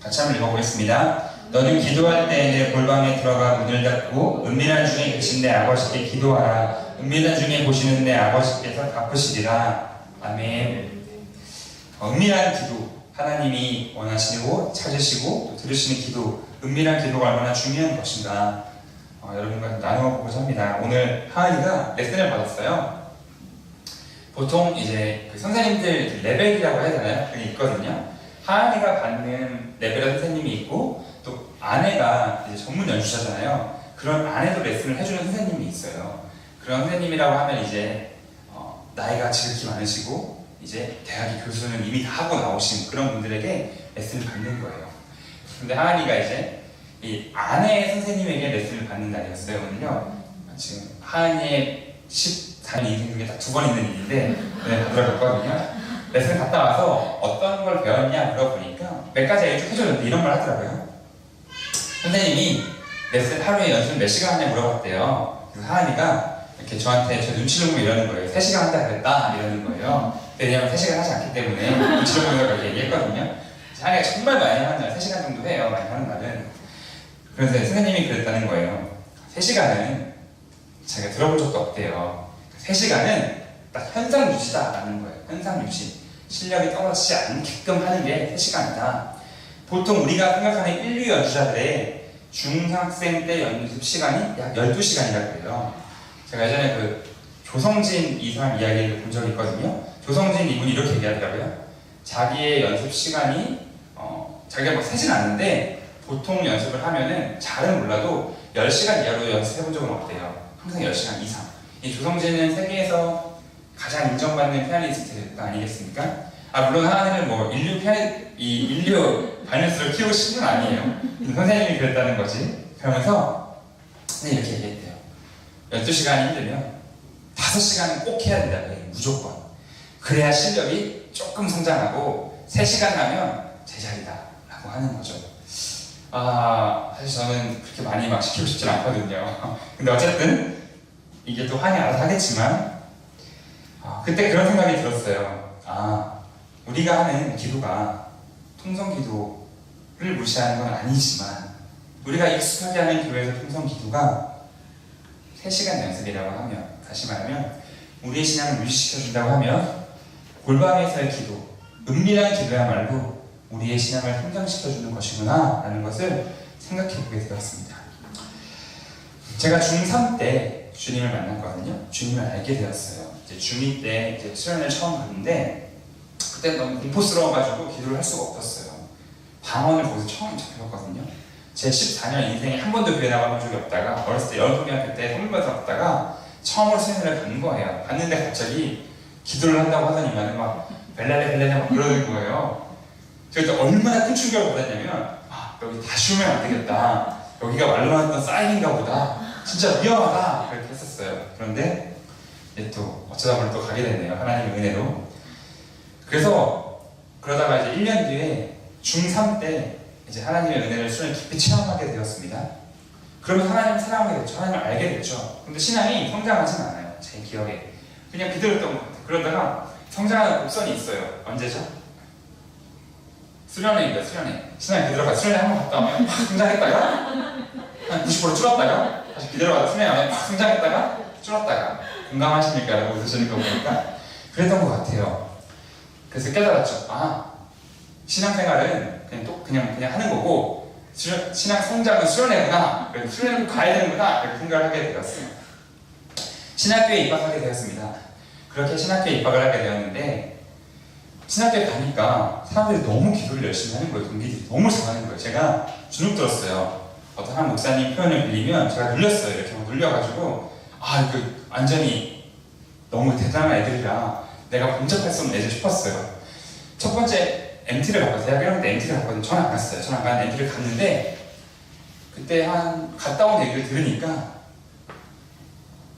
Speaker 1: 같이 한번 읽어보겠습니다. 너는 기도할 때 내 골방에 들어가 문을 닫고 은밀한 중에 계신 내 아버지께 기도하라. 은밀한 중에 보시는 내 아버지께서 갚으시리라. 아멘. 은밀한 기도, 하나님이 원하시고 찾으시고 또 들으시는 기도, 은밀한 기도가 얼마나 중요한 것인가 여러분과 나눠보고자 합니다. 오늘 하은이가 레슨을 받았어요. 보통 이제 그 선생님들 레벨이라고 해야 되나요? 그게 있거든요. 하은이가 받는 레벨의 선생님이 있고 또 아내가 이제 전문 연주자잖아요. 그런 아내도 레슨을 해주는 선생님이 있어요. 그런 선생님이라고 하면 이제 나이가 지극히 많으시고 이제 대학의 교수는 이미 다 하고 나오신 그런 분들에게 레슨을 받는 거예요. 근데 하은이가 이제 이 아내 선생님에게 레슨을 받는 날이었어요. 오늘요. 지금 하은이의 14년 인생 중에 딱 2번 있는 일인데 받으러갔거든요. 레슨 갔다 와서 어떤 걸 배웠냐 물어보니까 몇 가지 얘기 쭉 해줬는데 이런 말 하더라고요. 선생님이 레슨 하루에 연습 몇 시간 하냐 물어봤대요. 그래서 하은이가 이렇게 저한테 저 눈치를 보고 이러는 거예요. 3시간 한다 그랬다 이러는 거예요. 왜냐면 3시간 하지 않기 때문에 눈치를 보면서 그렇게 얘기했거든요. 하은이가 정말 많이 하는 날 3시간 정도 해요. 많이 하는 날은. 그래서 선생님이 그랬다는 거예요. 3시간은 자기가 들어본 적도 없대요. 3시간은 딱 현상 유지다라는 거예요. 현상 유지. 실력이 떨어지지 않게끔 하는 게 3시간이다. 보통 우리가 생각하는 인류 연주자들의 중학생 때 연습 시간이 약 12시간이라고 해요. 제가 예전에 그 조성진 이 사람 이야기를 본 적이 있거든요. 조성진 이분이 이렇게 얘기하더라고요. 자기의 연습 시간이 자기가 막 세진 않는데 보통 연습을 하면은 잘은 몰라도 10시간 이하로 연습해본 적은 없대요. 항상 10시간 이상. 이 조성진은 세계에서 가장 인정받는 피아니스트가 아니겠습니까? 물론 하나는 뭐 인류 바이너스를 키우고 싶은 건 아니에요. 선생님이 그랬다는 거지. 그러면서 선생님이 이렇게 얘기했대요. 12시간이 힘들면 5시간은 꼭 해야 된다. 무조건. 그래야 실력이 조금 성장하고 3시간 하면 제자리다 라고 하는 거죠. 사실 저는 그렇게 많이 막 시키고 싶진 않거든요. 근데 어쨌든 이게 또 한이 알아서 하겠지만 그때 그런 생각이 들었어요. 우리가 하는 기도가 통성 기도를 무시하는 건 아니지만 우리가 익숙하게 하는 교회에서 통성 기도가 3시간 연습이라고 하면, 다시 말하면 우리의 신앙을 유지시켜준다고 하면 골방에서의 기도, 은밀한 기도야말로 우리의 신앙을 성장시켜주는 것이구나 라는 것을 생각해보게 되었습니다. 제가 중3 때 주님을 만났거든요. 주님을 알게 되었어요. 이제 중2 때 이제 수련을 처음 갔는데 그때 너무 공포스러워가지고 기도를 할 수가 없었어요. 방언을 거기서 처음 접해봤거든요. 제 14년 인생에 한 번도 교회 나가본 적이 없다가 어렸을 때 여름고등학교 때 선물받아 갔다가 처음으로 수련회를 간 거예요. 갔는데 갑자기 기도를 한다고 하더니만 막 벨라레 막 그러는 거예요. 제가 그때 얼마나 큰 충격을 받았냐면 여기 다시 오면 안 되겠다. 여기가 말로만 했던 사인인가 보다. 진짜 위험하다. 그렇게 했었어요. 그런데 이제 또 어쩌다 보니 또 가게 됐네요. 하나님의 은혜로. 그래서 그러다가 이제 1년 뒤에 중3 때 이제 하나님의 은혜를 수련을 깊이 체험하게 되었습니다. 그러면 하나님을 사랑하게 됐죠. 하나님을 알게 됐죠. 근데 신앙이 성장하진 않아요. 제 기억에. 그냥 그대로였던 것 같아요. 그러다가 성장하는 곡선이 있어요. 언제죠? 수련회입니다. 수련회. 신앙이 그대로 가서 수련회 한번 갔다 오면 막 성장했다가 한 90% 줄었다가 다시 그대로 가서 수련회 하면 막 성장했다가 줄었다가. 공감하십니까? 라고 웃으시는 거 보니까 그랬던 것 같아요. 그래서 깨달았죠. 신앙생활은 그냥 하는 거고 신앙 성장은 수련회구나. 그래서 수련회를 가야 되는구나. 이렇게 생각을 하게 되었어요. 신학교에 입학하게 되었습니다. 그렇게 신학교에 입학을 하게 되었는데 신학교에 가니까 사람들이 너무 기도를 열심히 하는 거예요. 동기들이 너무 잘하는 거예요. 제가 주눅 들었어요. 어떤 한 목사님 표현을 빌리면 제가 눌렸어요. 이렇게 막 눌려가지고 완전히 너무 대단한 애들이라 내가 범접할 수 없는 애들 싶었어요. 첫 번째 MT를 갔거든요. 대학 1학년 때 MT를 갔거든요. 저는 안 갔어요. 저는 안 갔는데 MT를 갔는데 그때 갔다 온 얘기를 들으니까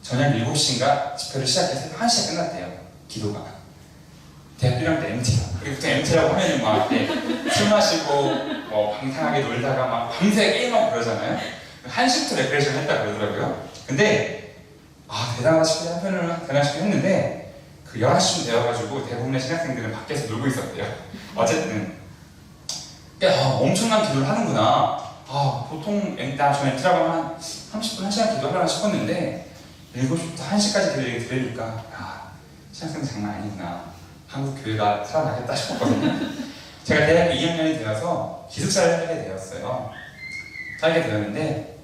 Speaker 1: 저녁 7시인가 집회를 시작해서 1시에 끝났대요. 기도가. 대학 1학년 때 MT가. 그리고 보통 MT라고 하면은 막 술 마시고 방탕하게 놀다가 막 밤새 게임하고 그러잖아요. 1시부터 레크레이션 했다 그러더라고요. 근데 대단하시게 한편으로는 대단하시게 했는데 그 11시쯤 되어가지고 대부분의 신학생들은 밖에서 놀고 있었대요. 어쨌든 엄청난 기도를 하는구나. 보통 저 MT라고 하면 한 30분, 1시간 기도하려나 싶었는데 7시부터 1시까지 기도 얘기 들으니까 신학생 장난 아니구나. 한국 교회가 살아나겠다 싶었거든요. 제가 대학교 2학년이 되어서 기숙사를 살게 되었어요. 살게 되었는데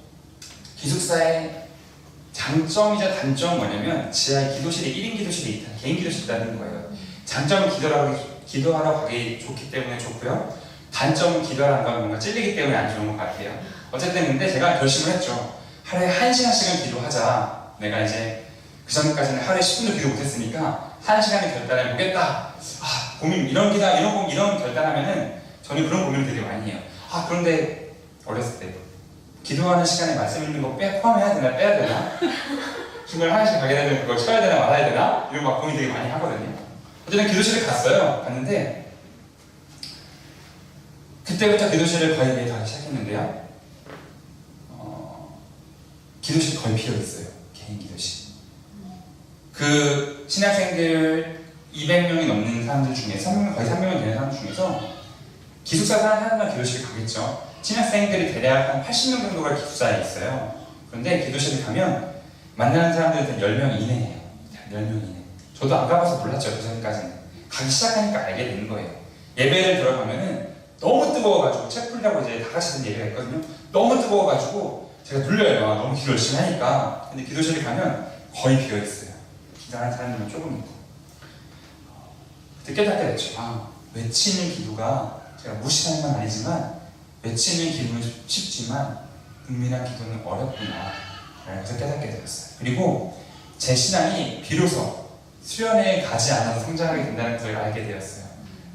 Speaker 1: 기숙사의 장점이자 단점은 뭐냐면 지하에 기도실에 1인 기도실이 있다, 개인 기도실이 있다는 거예요. 장점은 기도하러 가기 좋기 때문에 좋고요. 단점은 기도하는 건 뭔가 찔리기 때문에 안 좋은 것 같아요. 어쨌든 근데 제가 결심을 했죠. 하루에 1시간씩은 기도하자. 내가 이제 그 전까지는 하루에 10분도 기도 못했으니까 1시간을 결단해보겠다. 이런 결단하면은 저는 그런 고민을 되게 많이 해요. 그런데 어렸을 때 기도하는 시간에 말씀 읽는 거 포함해야 되나 빼야 되나? 중간에 화장실 가게 되면 그걸 쳐야 되나 말아야 되나? 이런 막 고민 되게 많이 하거든요. 어쨌든 기도실에 갔는데 그때부터 기도실을 거의 매일 가기 시작했는데요. 기도실이 거의 비어있어요. 개인 기도실. 그 신학생들 200명이 넘는 사람들 중에서 거의 300명 되는 사람들 중에서 기숙사 사는 기도실 가겠죠. 신학생들이 대략 한 80명 정도가 기숙사에 있어요. 그런데 기도실에 가면 만나는 사람들은 10명 이내예요. 10명 이내. 저도 안 가봐서 몰랐죠. 그 전까지는. 가기 시작하니까 알게 되는 거예요. 예배를 들어가면은 너무 뜨거워가지고 책 풀다고 이제 다 같이 듣는 예배가 있거든요. 너무 뜨거워가지고 제가 눌려요. 너무 기도 열심히 하니까. 근데 기도실에 가면 거의 비어있어요. 기도하는 사람들만 조금 있고. 그때 깨닫게 됐죠. 외치는 기도가 제가 무시하는 건 아니지만 외치는 기도는 쉽지만 은밀한 기도는 어렵구나 라는 것을 깨닫게 되었어요. 그리고 제 신앙이 비로소 수련회에 가지 않아서 성장하게 된다는 것을 알게 되었어요.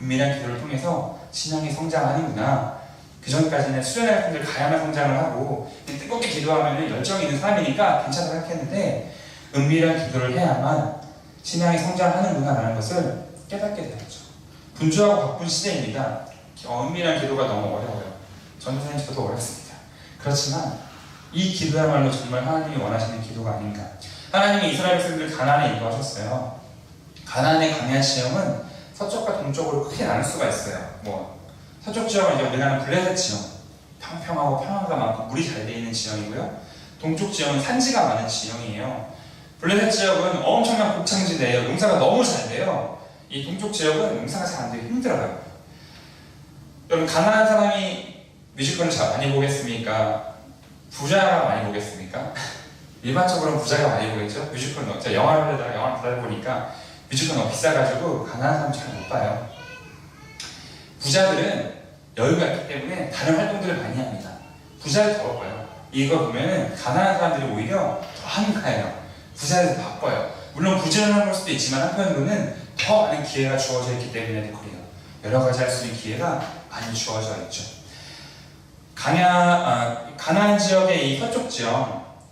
Speaker 1: 은밀한 기도를 통해서 신앙이 성장하는구나. 그 전까지는 수련회 같은 데 가야만 성장을 하고 뜨겁게 기도하면 열정이 있는 사람이니까 괜찮다고 생각했는데 은밀한 기도를 해야만 신앙이 성장하는구나 라는 것을 깨닫게 되었죠. 분주하고 바쁜 시대입니다. 은밀한 기도가 너무 어려워요. 전도사님 저도 어렵습니다. 그렇지만 이 기도야말로 정말 하나님이 원하시는 기도가 아닌가. 하나님이 이스라엘 백성들을 가나안에 인도하셨어요. 가나안의 광야 지형은 서쪽과 동쪽으로 크게 나눌 수가 있어요. 서쪽 지역은 이제 우리나라 블레셋 지형, 평평하고 평화가 많고 물이 잘 돼 있는 지형이고요. 동쪽 지역은 산지가 많은 지형이에요. 블레셋 지역은 엄청난 곡창지대예요. 농사가 너무 잘 돼요. 이 동쪽 지역은 농사가 잘 안 되기 힘들어요. 여러분, 가난한 사람이 뮤지컬을 잘 많이 보겠습니까? 부자가 많이 보겠습니까? 일반적으로는 부자가 많이 보겠죠? 뮤지컬은 제가 영화를 보니까 뮤지컬은 너무 비싸가지고 가난한 사람 잘 못 봐요. 부자들은 여유가 있기 때문에 다른 활동들을 많이 합니다. 부자를 더 바빠요. 이거 보면은 가난한 사람들이 오히려 더 한가해요. 부자들 더 바빠요. 물론 부지런한 걸 수도 있지만 한편으로는 더 많은 기회가 주어져 있기 때문에 그래요. 여러 가지 할 수 있는 기회가 많이 주어져 있죠. 가나안 지역의 이 서쪽 지역,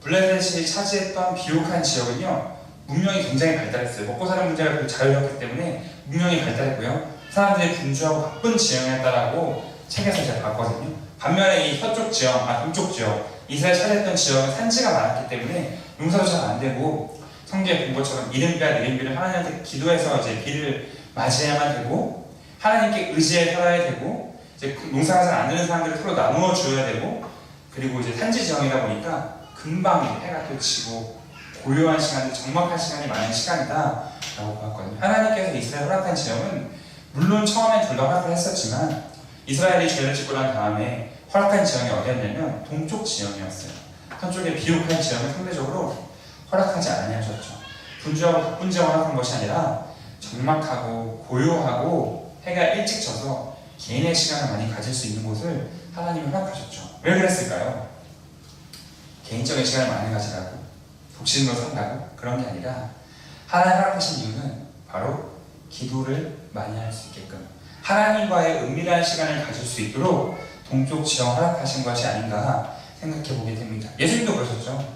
Speaker 1: 블레셋이 차지했던 비옥한 지역은요, 문명이 굉장히 발달했어요. 먹고 사는 문제가 자유롭기 때문에 문명이 발달했고요. 사람들이 분주하고 바쁜 지형이었다라고 책에서 제가 봤거든요. 반면에 이 서쪽 지역, 동쪽 지역, 이스라엘 차지했던 지역은 산지가 많았기 때문에 농사도 잘 안 되고 성경에 본 것처럼 이른비와 느린비를 하나님한테 기도해서 이제 비를 맞이해야만 되고 하나님께 의지해 살아야 되고 이제 농사가 잘 안 되는 사람들을 서로 나누어 주어야 되고 그리고 이제 산지 지형이다 보니까 금방 해가 또 지고 고요한 시간들, 적막한 시간이 많은 시간이다 라고 봤거든요. 하나님께서 이스라엘 허락한 지형은 물론 처음엔 둘 다 허락을 했었지만 이스라엘이 죄를 짓고 난 다음에 허락한 지형이 어디였냐면 동쪽 지형이었어요. 서쪽의 비옥한 지형을 상대적으로 허락하지 않으셨죠. 분주하고 바쁜 지형을 허락한 것이 아니라 적막하고 고요하고 해가 일찍 져서 개인의 시간을 많이 가질 수 있는 곳을 하나님이 허락하셨죠. 왜 그랬을까요? 개인적인 시간을 많이 가지라고 독신으로 산다고? 그런 게 아니라 하나님 허락하신 이유는 바로 기도를 많이 할 수 있게끔 하나님과의 은밀한 시간을 가질 수 있도록 동쪽 지형 허락하신 것이 아닌가 생각해 보게 됩니다. 예수님도 그러셨죠.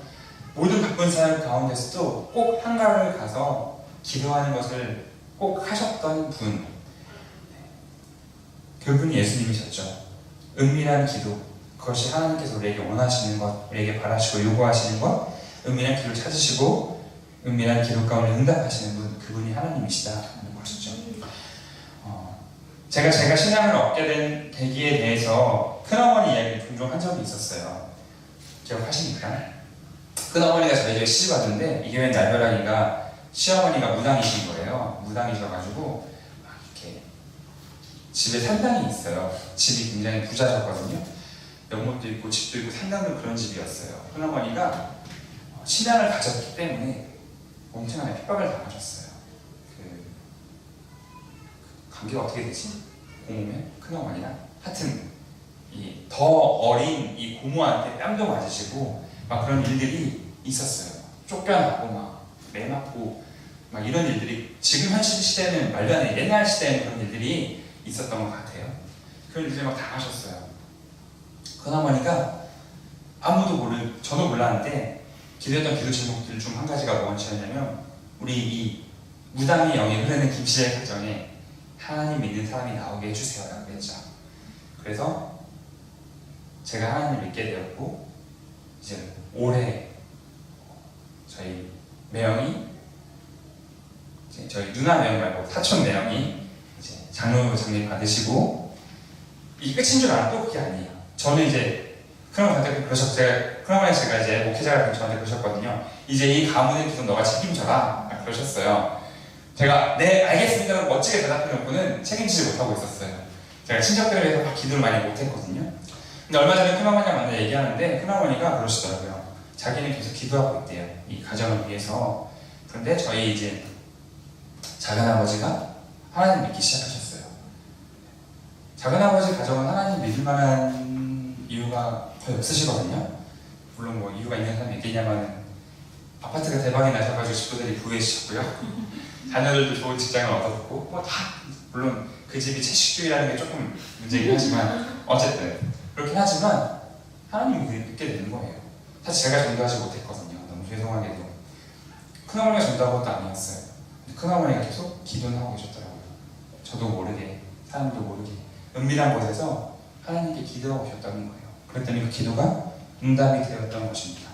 Speaker 1: 모든 바쁜 사람 가운데서도 꼭 한가를 가서 기도하는 것을 꼭 하셨던 분, 그분이 예수님이셨죠. 은밀한 기도, 그것이 하나님께서 우리에게 원하시는 것, 우리에게 바라시고 요구하시는 것, 은밀한 기도를 찾으시고 은밀한 기도 가운데 응답하시는 분, 그분이 하나님이시다는 것이죠. 제가 신앙을 얻게 된 계기에 대해서 큰어머니 이야기를 종종 한 적이 있었어요. 기억하십니까? 큰어머니가 저희 집에 시집 왔는데 이게 웬 날벼락인가 시어머니가 무당이신 거예요. 무당이셔가지고 이렇게 집에 산당이 있어요. 집이 굉장히 부자셨거든요. 연못도 있고 집도 있고 산당도 그런 집이었어요. 큰어머니가 신앙을 가졌기 때문에 엄청나게 핍박을 당하셨어요. 관계가 어떻게 되지? 고모면 큰어머니랑 하여튼 더 어린 이 고모한테 뺨도 맞으시고 막 그런 일들이 있었어요. 쫓겨나고 막 매맞고 막 이런 일들이 지금 현 시대는 말도 안 돼. 옛날 시대에는 그런 일들이 있었던 것 같아요. 그런 일들이 막 당하셨어요. 큰어머니가 저도 몰랐는데 기도했던 기도 제목들 중 한 가지가 무엇이었냐면 우리 이 무당의 영이 흐르는 김씨의 가정에 하나님 믿는 사람이 나오게 해주세요 라고 했죠. 그래서 제가 하나님 믿게 되었고 이제 올해 저희 매형이 저희 누나 매형 말고 사촌 매형이 이제 장로장님 받으시고 이게 끝인 줄 알았고 그게 아니에요. 저는 이제 큰어머니한테 제가 이제 목회자가 저한테 그러셨거든요. 이제 이 가문의 기도 너가 책임져라 그러셨어요. 제가 네 알겠습니다라고 멋지게 대답해놓고는 책임지지 못하고 있었어요. 제가 친척들에 대해서 막 기도를 많이 못했거든요. 근데 얼마 전에 큰어머니랑 만나 얘기하는데 큰어머니가 그러시더라고요. 자기는 계속 기도하고 있대요. 이 가정을 위해서. 그런데 저희 이제 작은아버지가 하나님 믿기 시작하셨어요. 작은아버지 가정은 하나님 믿을 만한 이유가 거의 없으시거든요. 물론 뭐 이유가 있는 사람이 있겠냐면 아파트가 대박이 나셔가지고 집도들이 부유해지셨고요. 자녀들도 좋은 직장을 얻었고 뭐 다 물론 그 집이 채식주의라는 게 조금 문제긴 하지만 어쨌든 그렇긴 하지만 하나님을 믿게 되는 거예요. 사실 제가 전도하지 못했거든요. 너무 죄송하게도 큰어머니가 전도한 것도 아니었어요. 큰어머니가 계속 기도는 하고 계셨더라고요. 저도 모르게 사람도 모르게 은밀한 곳에서 하나님께 기도하고 계셨다는 거예요. 그랬더니 그 기도가 응답이 되었던 것입니다.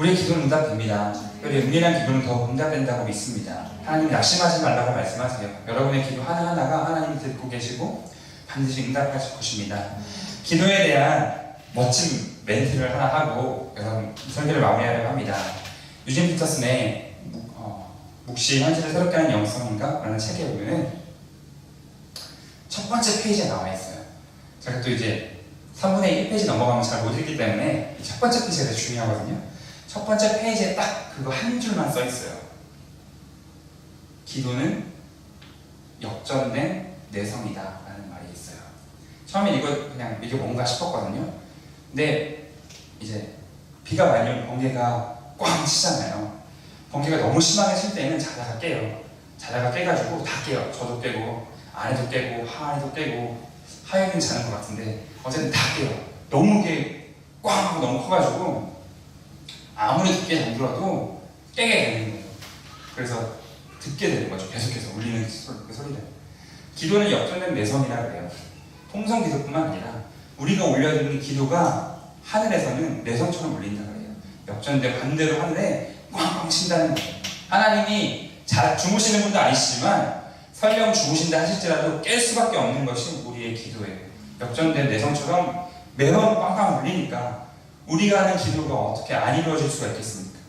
Speaker 1: 우리의 기도는 응답됩니다. 우리의 은밀한 기도는 더 응답된다고 믿습니다. 하나님이 낙심하지 말라고 말씀하세요. 여러분의 기도 하나하나가 하나님이 듣고 계시고 반드시 응답하실 것입니다. 기도에 대한 멋진 멘트를 하나 하고 여러분 설교를 마무리하려고 합니다. 유진 피터슨의 묵시 현실을 새롭게 하는 영성인가? 라는 책에 보면은 첫 번째 페이지에 나와 있어요. 제가 또 이제 3분의 1페이지 넘어가면 잘 못 읽기 때문에 첫 번째 페이지가 되게 중요하거든요. 첫 번째 페이지에 딱 그거 한 줄만 써 있어요. 기도는 역전된 내성이다 라는 말이 있어요. 처음에 이거 그냥 이게 뭔가 싶었거든요. 근데 이제 비가 많이 오면 번개가 꽝 치잖아요. 번개가 너무 심하게 칠 때는 자다가 깨요. 자다가 깨가지고 다 깨요. 저도 깨고 아내도 깨고 하은이도 깨고 하윤이는 자는 것 같은데 어쨌든 다 깨요. 너무 이게 꽝 하고 너무 커가지고 아무리 깊게 잠들어도 깨게 되는 거예요. 그래서 듣게 되는 거죠. 계속해서 울리는 그 소리를. 기도는 역전된 내성이라 그래요. 통성 기도뿐만 아니라 우리가 올려드리는 기도가 하늘에서는 내성처럼 울린다 그래요. 역전된 반대로 하늘에 꽝꽝 친다는 거예요. 하나님이 잘 주무시는 분도 아니시지만 설령 주무신다 하실지라도 깰 수밖에 없는 것이 우리의 기도예요. 역전된 내성처럼 매번 꽝꽝 울리니까 우리가 하는 기도가 어떻게 안 이루어질 수가 있겠습니까?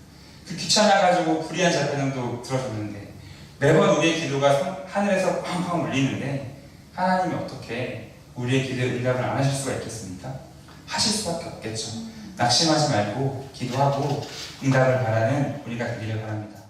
Speaker 1: 그 귀찮아가지고 불의한 자편도 들어줬는데 매번 우리의 기도가 하늘에서 꽝꽝 울리는데 하나님이 어떻게 우리의 기도에 응답을 안 하실 수가 있겠습니까? 하실 수밖에 없겠죠. 낙심하지 말고 기도하고 응답을 바라는 우리가 되기를 바랍니다.